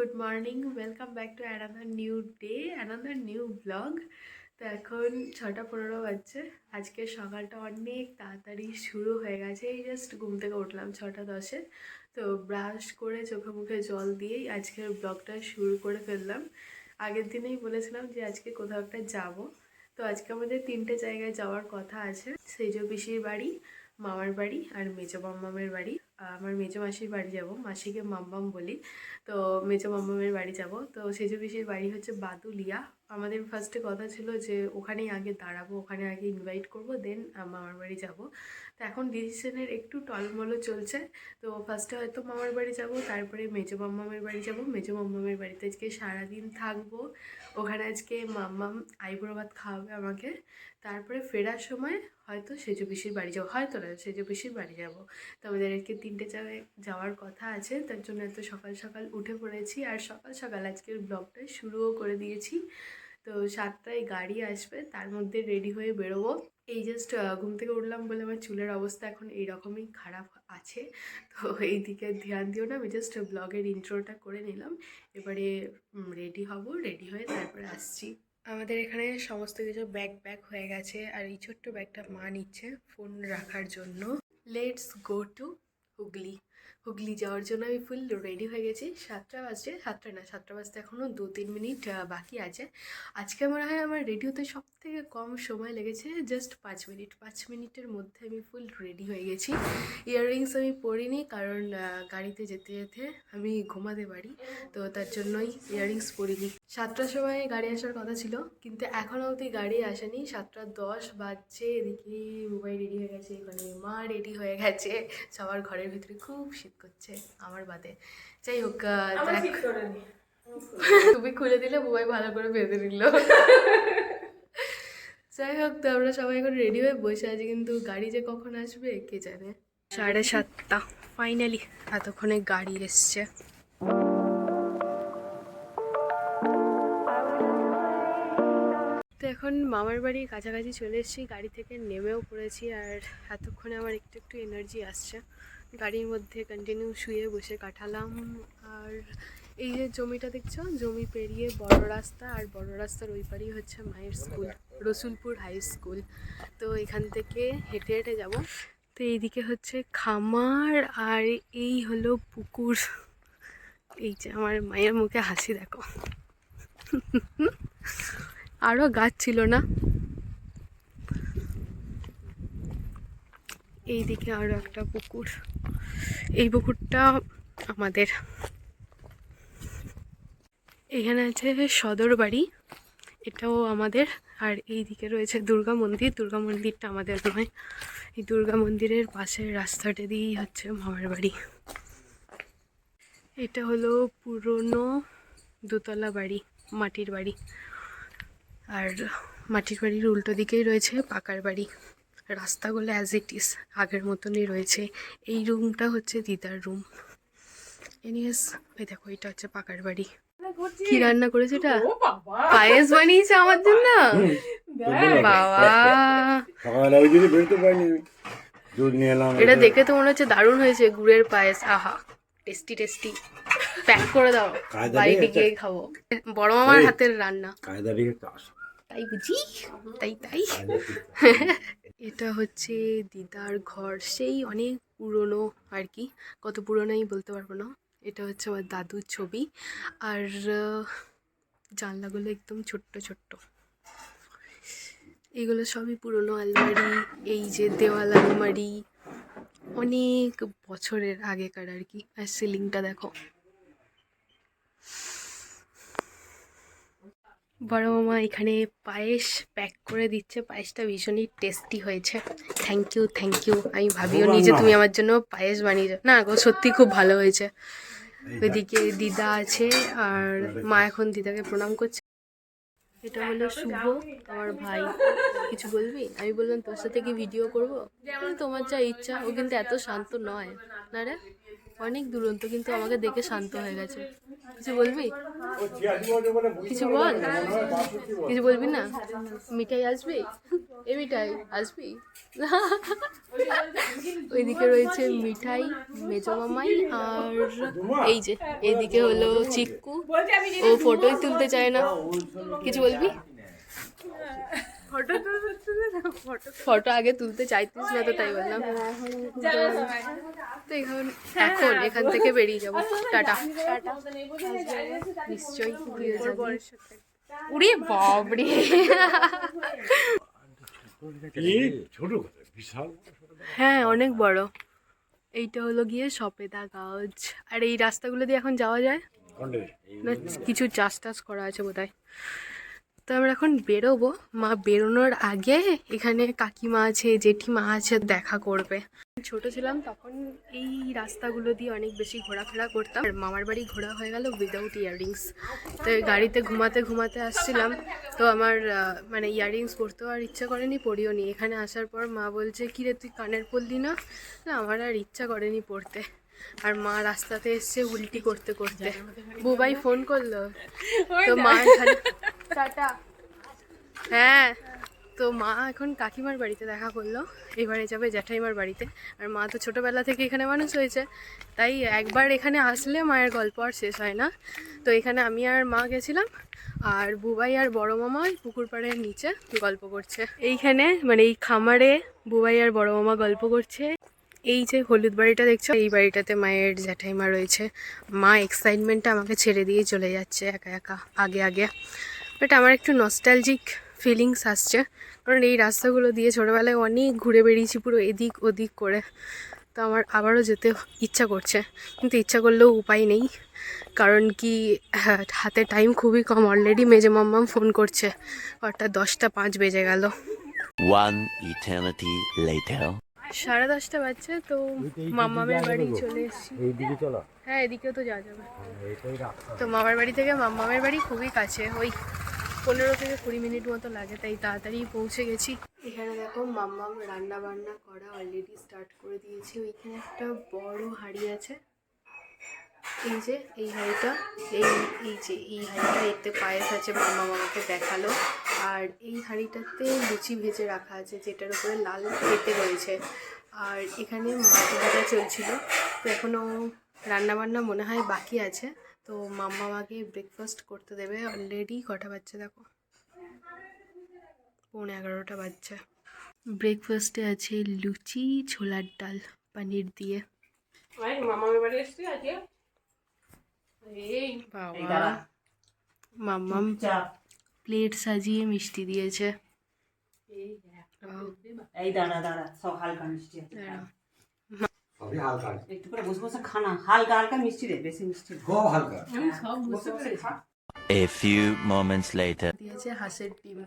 Good morning, welcome back to another new day, another new blog. তো এখন 6:15 বাজছে। আজকে সকালটা অনেক তাড়াতাড়ি শুরু হয়ে গেছে। এই জাস্ট ঘুম থেকে উঠলাম 6:10-এ। তো ব্রাশ করে চোখে মুখে জল দিয়েই আজকের ব্লগটা শুরু করে ফেললাম। আগের দিনেই বলেছিলাম যে আজকে কোথাও একটা যাবো। তো আজকে আমাদের 3টে জায়গায় যাওয়ার কথা আছে। সেজ পিসির বাড়ি, মামার বাড়ি আর মেজো মাম্মামের বাড়ি। আমার মেজো মাসির বাড়ি যাব, মাসিকে মাম্মাম বলি। তো মেজো মাম্মামের বাড়ি যাব। তো সেজো পিসির বাড়ি হচ্ছে বাতুলিয়া। আমাদের ফার্স্টে কথা ছিল যে ওখানেই আগে দাঁড়াবো, ওখানে আগে ইনভাইট করব, দেন মামার বাড়ি যাব। তো এখন ডিসিশনের একটু টলমলো চলছে। তো ফার্স্টে হয়তো মামার বাড়ি যাব, তারপরে মেজো মাম্মামের বাড়ি যাব। মেজো মাম্মামের বাড়িতে আজকে সারাদিন থাকবো। ওখানে আজকে মাম্মাম আইবুড়ো ভাত খাওয়াবে আমাকে। তারপরে ফেরার সময় হয়তো সেজো পিসির বাড়ি যাবো, হয়তো না, সেজো পিসির বাড়ি যাবো। তো আমাদের আজকে 3টে জায়গায় যাওয়ার কথা আছে, তার জন্য এত সকাল সকাল উঠে পড়েছি। আর সকাল সকাল আজকের ব্লগটা শুরুও করে দিয়েছি। তো 7টায় গাড়ি আসবে, তার মধ্যে রেডি হয়ে বেরোবো। এই জাস্ট ঘুম থেকে উঠলাম বলে আমার চুলের অবস্থা এখন এইরকমই খারাপ আছে। তো এই দিকে ধ্যান দিও না, আমি জাস্ট ব্লগের ইন্ট্রোটা করে নিলাম। এবারে রেডি হব, রেডি হয়ে তারপরে আসছি। আমাদের এখানে সমস্ত কিছু ব্যাগ ব্যাগ হয়ে গেছে, আর এই ছোট্ট ব্যাগটা মা নিচ্ছে ফোন রাখার জন্য। Let's go to Hooghly. Hooghly যাওয়ার জন্য আমি ফুল রেডি হয়ে গেছি। 7টা বাজছে, 7টা না, 7টা বাজতে এখনও 2-3 মিনিট বাকি আছে। আজকে মনে হয় আমার রেডি হতে সব থেকে কম সময় লেগেছে, জাস্ট 5 মিনিট। 5 মিনিটের মধ্যে আমি ফুল রেডি হয়ে গেছি। ইয়াররিংস আমি পরিনি, কারণ গাড়িতে যেতে যেতে আমি ঘুমাতে পারি, তো তার জন্যই ইয়াররিংস পরিনি। 7টার সময় গাড়ি আসার কথা ছিল, কিন্তু এখনও অবধি গাড়ি আসেনি। 7:10 বাজছে। এদিকে বুবাই রেডি হয়ে গেছে, এখানে মা রেডি হয়ে গেছে। সবার ঘরের ভিতরে খুব শীত করছে, আমার বাদে। যাই হোক, দেখ, তুমি খুলে দিলে বুবাই ভালো করে বেঁধে নিল। যাই হোক, তো আমরা সবাই এখন রেডি হয়ে বসে আছি, কিন্তু গাড়ি যে কখন আসবে কে জানে। 7:30 ফাইনালি এতক্ষণে গাড়ি এসছে। তো এখন মামার বাড়ির কাছাকাছি চলে এসেছি, গাড়ি থেকে নেমেও পড়েছি। আর এতক্ষণে আমার একটু একটু এনার্জি আসছে। গাড়ির মধ্যে কন্টিনিউ শুয়ে বসে কাটালাম। আর এই যে জমিটা দেখছো, জমি পেরিয়ে বড় রাস্তা, আর বড় রাস্তার ওই পারেই হচ্ছে মায়ের স্কুল, রসুলপুর হাই স্কুল। তো এখান থেকে হেঁটে হেঁটে যাব। তো এইদিকে হচ্ছে খামার, আর এই হলো পুকুর। এই যে আমার মায়ের মুখে হাসি দেখো। আরও গাছ ছিল না, এইদিকে আরও একটা পুকুর। এই পুকুরটা আমাদের। এখানে আছে সদর বাড়ি, এটাও আমাদের। আর এই দিকে রয়েছে দুর্গা মন্দির। দুর্গা মন্দিরটা আমাদের নয়, এই দুর্গা মন্দিরের পাশের রাস্তাটা দিয়েই হচ্ছে মামার বাড়ি। এটা হলো পুরনো দোতলা বাড়ি, মাটির বাড়ি। আর মাটির বাড়ির উল্টো দিকেই রয়েছে পাকার বাড়ি। রাস্তাগুলো অ্যাজ ইট ইজ আগের মতনই রয়েছে। এই রুমটা হচ্ছে দিদার রুম। এনিওয়েজ, ওই দেখো, এটা হচ্ছে পাকার বাড়ি। কি রান্না করেছে এটা? পায়েস বানিয়েছে আমার জন্য। বাবা, এটা দেখে তো মনে হচ্ছে দারুণ হয়েছে, গুড়ের পায়েস। আহা, টেস্টি টেস্টি। প্যাক করে দাও, বাড়িতে গিয়ে খাবো। বড় মামার হাতের রান্না, তাই বুঝি, তাই তাই। এটা হচ্ছে দিদার ঘর, সেই অনেক পুরনো আর কি, কত পুরনোই বলতে পারবো না। এটা হচ্ছে আমার দাদুর ছবি। আর জানলাগুলো একদম ছোট্ট ছোট্ট। এগুলো সবই পুরনো আলমারি। এই যে দেওয়াল আলমারি, অনেক বছরের আগেকার আর কি। আর সিলিংটা দেখো। বড় মামা এখানে পায়েস প্যাক করে দিচ্ছে। পায়েসটা ভীষণই টেস্টি হয়েছে। Thank you, thank you. আমি ভাবিও নি যে তুমি আমার জন্য পায়েস বানিয়েছো। না গো, সত্যি খুব ভালো হয়েছে। ওইদিকে দিদা আছে, আর মা এখন দিদাকে প্রণাম করছে। এটা হলো শুভ, আমার ভাই। কিছু বলবি? আমি বললাম তোর সাথে কি ভিডিও করবো? তোমার যা ইচ্ছা। ও কিন্তু এত শান্ত নয়, না রে, অনেক দুরন্ত, কিন্তু আমাকে দেখে শান্ত হয়ে গেছে। কিছু বলবি? কিছু বল, কিছু বলবি না? মিঠাই আসবি? এ মিঠাই আসবি? ওইদিকে রয়েছে মিঠাই, মেজো মামাই, আর এই যে এইদিকে হলো চিক্কু। ও ফটোই তুলতে চায় না। কিছু বলবি? ফটো আগে তুলতে চাইতিস না তো, তাই বললাম। তো এখন এখন এখান থেকে বেরিয়ে যাবো। টাটা। নিশ্চয়ই উড়ে বাবরে। হ্যাঁ অনেক বড়। এইটা হলো গিয়ে সপেদা গাছ। আর এই রাস্তাগুলো দিয়ে এখন যাওয়া যায় না, কিছু চাষ টাস করা আছে বোধহয়। তো আমরা এখন বেরোবো। মা বেরোনোর আগে এখানে কাকিমা আছে, জেঠিমা আছে, দেখা করবে। ছোট ছিলাম তখন এই রাস্তাগুলো দিয়ে অনেক বেশি ঘোরাফেরা করতাম। আর মামার বাড়ি ঘোরা হয়ে গেল উইদাউট ইয়াররিংস। তো গাড়িতে ঘুমাতে ঘুমাতে আসছিলাম, তো আমার মানে ইয়াররিংস পরতেও আর ইচ্ছা করেনি, পরিও নি। এখানে আসার পর মা বলছে কি রে তুই কানের পরলি না? আমার আর ইচ্ছা করেনি পড়তে। আর মা রাস্তাতে এসছে উল্টি করতে করতে। বুবাই ফোন করলো, তো মা এখানে টাটা। হ্যাঁ, তো মা এখন কাকিমার বাড়িতে দেখা করলো, এবারে যাবে জ্যাঠাইমার বাড়িতে। আর মা তো ছোটোবেলা থেকে এখানে মানুষ হয়েছে, তাই একবার এখানে আসলে মায়ের গল্প আর শেষ হয় না। তো এখানে আমি আর মা গেছিলাম, আর বুবাই আর বড় মামা ওই পুকুর পাড়ের নিচে গল্প করছে। এইখানে মানে এই খামারে বুবাই আর বড় মামা গল্প করছে। এই যে হলুদ বাড়িটা দেখছো, এই বাড়িটাতে মায়ের জ্যাঠাইমা রয়েছে। মা এক্সাইটমেন্টটা আমাকে ছেড়ে দিয়ে চলে যাচ্ছে একা একা আগে আগে। বাট আমার একটু নস্টালজিক ফিলিংস আসছে, কারণ এই রাস্তাগুলো দিয়ে ছোটোবেলায় অনেক ঘুরে বেরিয়েছি পুরো এদিক ওদিক করে। তো আমার আবারও যেতে ইচ্ছা করছে, কিন্তু ইচ্ছা করলেও উপায় নেই। কারণ কি হাতে টাইম খুবই কম। অলরেডি মেজো মাম্মাম ফোন করছে, অর্থাৎ 10:05 বেজে গেল। 10:30 বাজছে। তো মাম্মামের বাড়ি চলে এসেছি। হ্যাঁ এদিকেও তো যাওয়া যাবে। তো মামার বাড়ি থেকে মাম্মামের বাড়ি খুবই কাছে, ওই 15 থেকে 20 মিনিট মতো লাগে, তাই তাড়াতাড়ি পৌঁছে গেছি। এখানে দেখো মাম্মাম রান্না বান্না করা অলরেডি স্টার্ট করে দিয়েছি। ওইখানে একটা বড় হাঁড়ি আছে, এই যে এই হাঁড়িটা, এই হাঁড়িটা, এতে পায়েস আছে, মাম্মা আমাকে দেখালো। আর এই হাঁড়িটাতে লুচি ভেজে রাখা আছে, যেটার উপরে লাল পেতে রয়েছে। আর এখানে মাছ ভাজা চলছিল। তো এখনও রান্নাবান্না মনে হয় বাকি আছে। তো মাম্মা আমাকে ব্রেকফাস্ট করতে দেবে। অলরেডি কটা বাচ্চা দেখো, 11:15 বাজছে। ব্রেকফাস্টে আছে লুচি, ছোলার ডাল, পনির দিয়ে। মামার বাড়ি এসছি আজকে। বাবা, মাম্মাম প্লেট সাজিয়ে মিষ্টি দিয়েছে। এই দাঁড়া দাঁড়া, সব হালকা মিষ্টি আছে, সবই হালকা, একটু করে বসে বসে খানা, হালকা হালকা মিষ্টি দে, বেশি মিষ্টি খুব হালকা, সব বসে বসে খা। A few moments later দিয়েছে হাঁসের ডিম।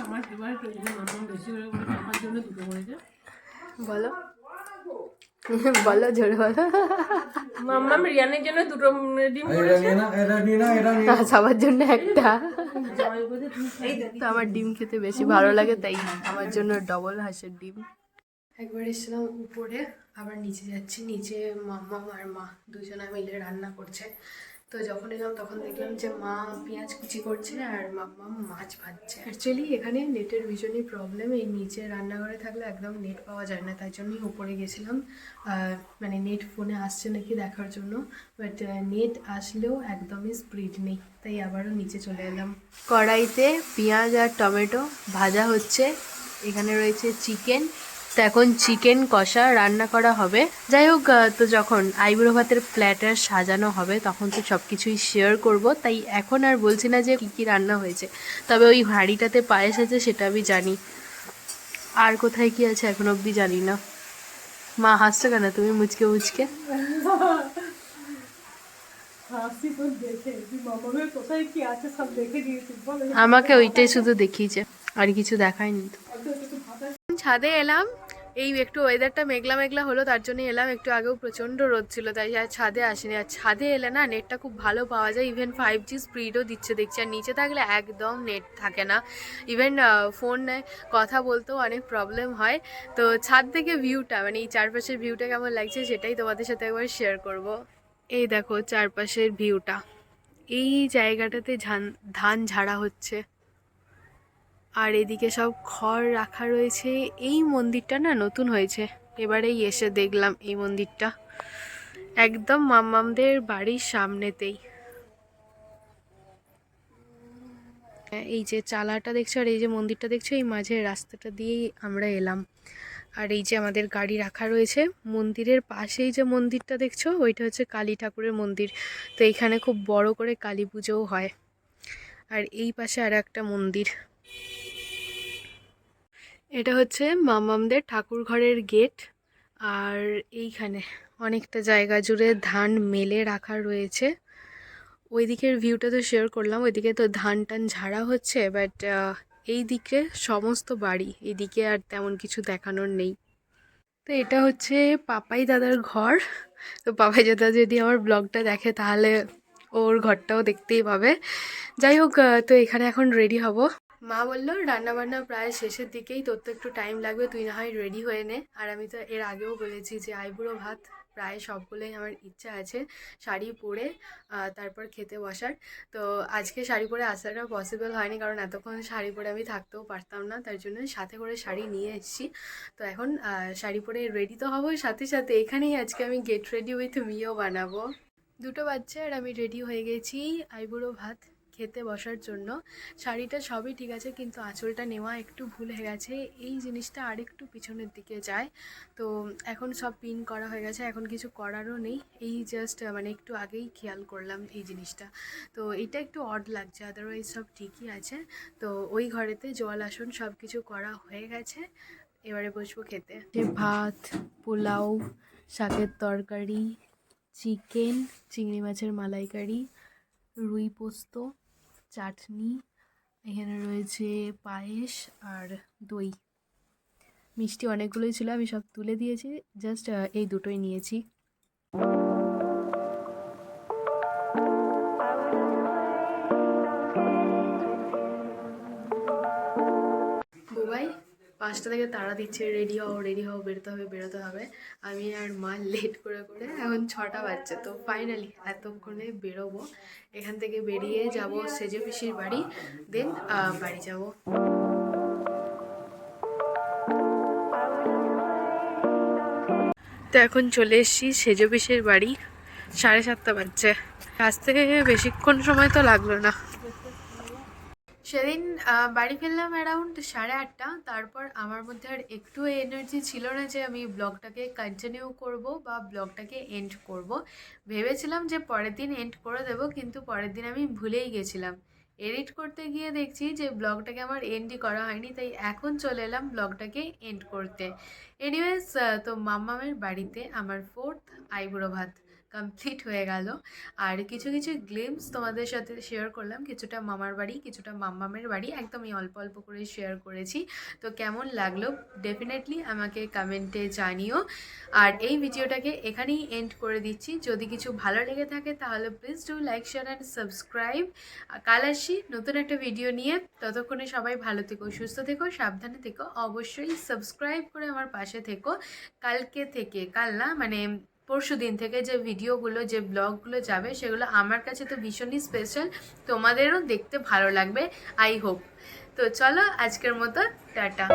আমার ফেভারিট মাম্মা বেশি করে আমার জন্য দুটো করেছে। বলো বলো, জোরে বলো। মাম্মা রিয়ানের জন্য দুটো ডিম সবার জন্য একটা। তো আমার ডিম খেতে বেশি ভালো লাগে, তাই আমার জন্য ডবল হাঁসের ডিম। একবার এসেছিলাম উপরে, আবার নিচে যাচ্ছি। নিচে মাম্মা আর মা দুজনে মিলে রান্না করছে। তো যখন এলাম তখন দেখলাম যে মা পেঁয়াজ কুচি করছে আর মাম্মা মাছ ভাজছে। অ্যাকচুয়ালি এখানে নেটের ভীষণই প্রবলেম। এই নিচে রান্নাঘরে থাকলে একদম নেট পাওয়া যায় না, তাই জন্যই উপরে গেছিলাম মানে নেট ফোনে আসছে নাকি দেখার জন্য। বাট নেট আসলেও একদমই স্পিড নেই, তাই আবারও নিচে চলে এলাম। কড়াইতে পেঁয়াজ আর টমেটো ভাজা হচ্ছে। এখানে রয়েছে চিকেন। তো এখন চিকেন কষা রান্না করা হবে। যাই হোক, তো যখন আইবুড়ো ভাতের প্ল্যাটার সাজানো হবে তখন তো সব কিছুই শেয়ার করব, তাই এখন আর বলছি না যে কী কী রান্না হয়েছে। তবে ওই হাঁড়িটাতে পায়েস আছে সেটা আমি জানি, আর কোথায় কি আছে এখন অবধি জানি না। মা হাসছো কেন তুমি মুচকে মুচকে? আমাকে ওইটাই শুধু দেখিয়েছে, আর কিছু দেখায়নি। তো ছাদে এলাম, এই একটু ওয়েদারটা মেঘলা মেঘলা হলো, তার জন্য এলাম। একটু আগেও প্রচণ্ড রোদ ছিল, তাই আর ছাদে আসিনি। আর ছাদে এলে না নেটটা খুব ভালো পাওয়া যায়, ইভেন 5G স্পিডও দিচ্ছে দেখছি। আর নিচে থাকলে একদম নেট থাকে না, ইভেন ফোনে কথা বলতেও অনেক প্রবলেম হয়। তো ছাদ থেকে ভিউটা, মানে এই চারপাশের ভিউটা কেমন লাগছে সেটাই তোমাদের সাথে একবার শেয়ার করব। এই দেখো চারপাশের ভিউটা, এই জায়গাটাতে ধান ঝাড়া হচ্ছে, আর এদিকে সব খড় রাখা রয়েছে। এই মন্দিরটা না নতুন হয়েছে, এবারেই এসে দেখলাম এই মন্দিরটা, একদম মাম্মামদের বাড়ির সামনেতেই। এই যে চালাটা দেখছো আর এই যে মন্দিরটা দেখছো, এই মাঝের রাস্তাটা দিয়েই আমরা এলাম। আর এই যে আমাদের গাড়ি রাখা রয়েছে, মন্দিরের পাশেই যে মন্দিরটা দেখছো ওইটা হচ্ছে কালী ঠাকুরের মন্দির। তো এইখানে খুব বড় করে কালী পুজোও হয়। আর এই পাশে আর একটা মন্দির, এটা হচ্ছে মামামদের ঠাকুর ঘরের গেট। আর এইখানে অনেকটা জায়গা জুড়ে ধান মেলে রাখা রয়েছে। ওই দিকের ভিউটা তো শেয়ার করলাম, ওইদিকে তো ধান টান ঝাড়া হচ্ছে, বাট এই দিকে সমস্ত বাড়ি, এইদিকে আর তেমন কিছু দেখানোর নেই। তো এটা হচ্ছে পাপাই দাদার ঘর। তো পাপাই দাদা যদি আমার ব্লগটা দেখে তাহলে ওর ঘরটাও দেখতেই পাবে। যাই হোক, তো এখানে এখন রেডি হব। মা বললো রান্নাবান্না প্রায় শেষের দিকেই, তোর তো একটু টাইম লাগবে, তুই না হয় রেডি হয়ে নে। আর আমি তো এর আগেও বলেছি যে আইবুড়ো ভাত প্রায় সবগুলোই আমার ইচ্ছা আছে শাড়ি পরে তারপর খেতে বসার। তো আজকে শাড়ি পরে আসাটা পসিবল হয়নি, কারণ এতক্ষণ শাড়ি পরে আমি থাকতেও পারতাম না, তার জন্য সাথে করে শাড়ি নিয়ে এসেছি। তো এখন শাড়ি পরে রেডি তো হবো, সাথে সাথে এখানেই আজকে আমি গেট রেডি উইথ মিও বানাবো। 2টো বাচ্চা আর আমি রেডি হয়ে গেছি আইবুড়ো ভাত খেতে বসার জন্য। শাড়িটা সবই ঠিক আছে, কিন্তু আঁচলটা নেওয়া একটু ভুল হয়ে গেছে, এই জিনিসটা আরেকটু পিছনের দিকে যায়। তো এখন সব পিন করা হয়ে গেছে, এখন কিছু করারও নেই, এই জাস্ট মানে একটু আগেই খেয়াল করলাম এই জিনিসটা। তো এটা একটু অড লাগছে, আদারওয়াইজ সব ঠিকই আছে। তো ওই ঘরেতে জল আসন সব কিছু করা হয়ে গেছে, এবারে বসবো খেতে। যে ভাত, পোলাও, শাকের তরকারি, চিকেন, চিংড়ি মাছের মালাইকারি, রুই পোস্ত, চাটনি, এখানে রয়েছে পায়েস আর দই। মিষ্টি অনেকগুলোই ছিল, আমি সব তুলে দিয়েছি, জাস্ট এই দুটোই নিয়েছি। বুবাই 5টা থেকে তাড়া দিচ্ছে, রেডি হও রেডি হও, বেরোতে হবে বেরোতে হবে। আমি আর মা লেট করে করে এখন 6টা বাজছে, তো ফাইনালি এতক্ষণে বেরোবো। এখান থেকে বেরিয়ে যাব সেজে পিসির বাড়ি, দেন বাড়ি যাব। তো এখন চলে এসেছি সেজে পিসির বাড়ি, 7:30 বাজছে। আসতে বেশিক্ষণ সময় তো লাগলো না। সেদিন বাড়ি ফিরলাম অ্যারাউন্ড 8:30। তারপর আমার মধ্যে আর একটু এনার্জি ছিল না যে আমি ব্লগটাকে কন্টিনিউ করব বা ব্লগটাকে এন্ড করব। ভেবেছিলাম যে পরের দিন এন্ড করে দেব, কিন্তু পরের দিন আমি ভুলেই গেছিলাম। এডিট করতে গিয়ে দেখছি যে ব্লগটাকে আমার এন্ডই করা হয়নি, তাই এখন চলে এলাম ব্লগটাকে এন্ড করতে। এনিওয়েজ, তো মাম্মামের বাড়িতে আমার 4th আইবুড়ো ভাত কমপ্লিট হয়ে গেল। আর কিছু কিছু গ্লিমস তোমাদের সাথে শেয়ার করলাম, কিছুটা মামার বাড়ি, কিছুটা মাম্মামের বাড়ি, একদমই অল্প অল্প করে শেয়ার করেছি। তো কেমন লাগলো ডেফিনেটলি আমাকে কমেন্টে জানিও। আর এই ভিডিওটাকে এখানেই এন্ড করে দিচ্ছি। যদি কিছু ভালো লেগে থাকে তাহলে please do like, share and subscribe. কাল আসি নতুন একটা ভিডিও নিয়ে, ততক্ষণে সবাই ভালো থেকো, সুস্থ থেকো, সাবধানে থেকো। অবশ্যই সাবস্ক্রাইব করে আমার পাশে থেকো। কালকে থেকে, কাল না মানে পরশু দিন থেকে যে ভিডিওগুলো, যে ব্লগগুলো যাবে, সেগুলো আমার কাছে তো ভীষণই স্পেশাল, তোমাদেরও দেখতে ভালো লাগবে আই হোপ। তো চলো আজকের মতো টাটা।